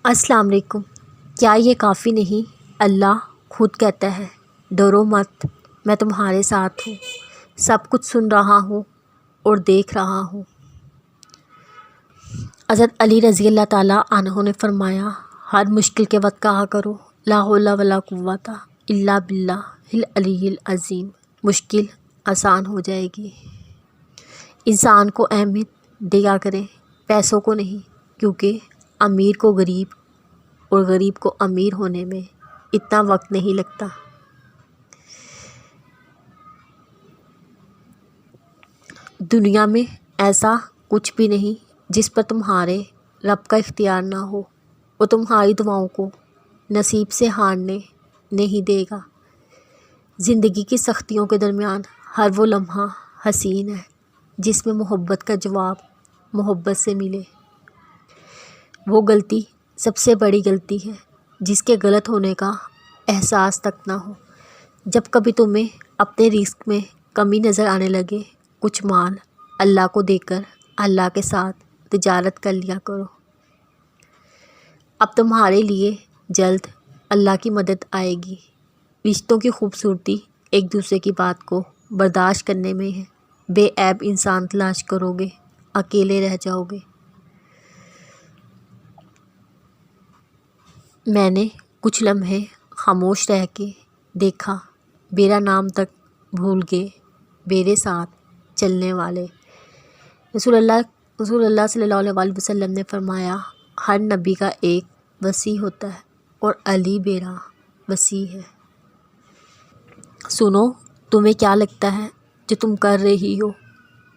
السلام علیکم۔ کیا یہ کافی نہیں؟ اللہ خود کہتا ہے ڈرو مت، میں تمہارے ساتھ ہوں، سب کچھ سن رہا ہوں اور دیکھ رہا ہوں۔ حضرت علی رضی اللہ تعالیٰ عنہ نے فرمایا ہر مشکل کے وقت کہا کرو لا حول ولا قوت الا باللہ العلی العظیم، مشکل آسان ہو جائے گی۔ انسان کو اہمیت دیا کرے، پیسوں کو نہیں، کیونکہ امیر کو غریب اور غریب کو امیر ہونے میں اتنا وقت نہیں لگتا۔ دنیا میں ایسا کچھ بھی نہیں جس پر تمہارے رب کا اختیار نہ ہو، وہ تمہاری دعاؤں کو نصیب سے ہارنے نہیں دے گا۔ زندگی کی سختیوں کے درمیان ہر وہ لمحہ حسین ہے جس میں محبت کا جواب محبت سے ملے۔ وہ غلطی سب سے بڑی غلطی ہے جس کے غلط ہونے کا احساس تک نہ ہو۔ جب کبھی تمہیں اپنے رزق میں کمی نظر آنے لگے، کچھ مال اللہ کو دے کر اللہ کے ساتھ تجارت کر لیا کرو۔ اب تمہارے لیے جلد اللہ کی مدد آئے گی۔ رشتوں کی خوبصورتی ایک دوسرے کی بات کو برداشت کرنے میں ہے۔ بے عیب انسان تلاش کرو گے، اکیلے رہ جاؤ گے۔ میں نے کچھ لمحے خاموش رہ کے دیکھا، میرا نام تک بھول گئے میرے ساتھ چلنے والے۔ رسول اللہ صلی اللہ علیہ وسلم نے فرمایا ہر نبی کا ایک وصی ہوتا ہے اور علی میرا وصی ہے۔ سنو، تمہیں کیا لگتا ہے جو تم کر رہی ہو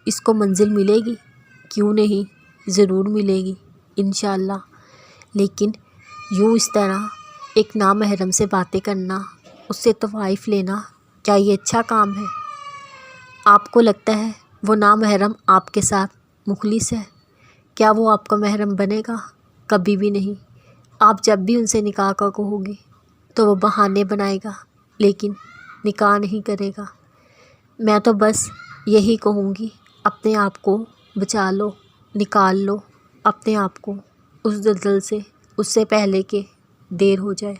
اس کو منزل ملے گی؟ کیوں نہیں، ضرور ملے گی انشاءاللہ۔ لیکن یوں اس طرح ایک نامحرم سے باتیں کرنا، اس سے طوائف لینا، کیا یہ اچھا کام ہے؟ آپ کو لگتا ہے وہ نامحرم آپ کے ساتھ مخلص ہے؟ کیا وہ آپ کا محرم بنے گا؟ کبھی بھی نہیں۔ آپ جب بھی ان سے نکاح کا کہو گے تو وہ بہانے بنائے گا، لیکن نکاح نہیں کرے گا۔ میں تو بس یہی کہوں گی، اپنے آپ کو بچا لو، نکال لو اپنے آپ کو اس دلدل سے، اس سے پہلے کہ دیر ہو جائے۔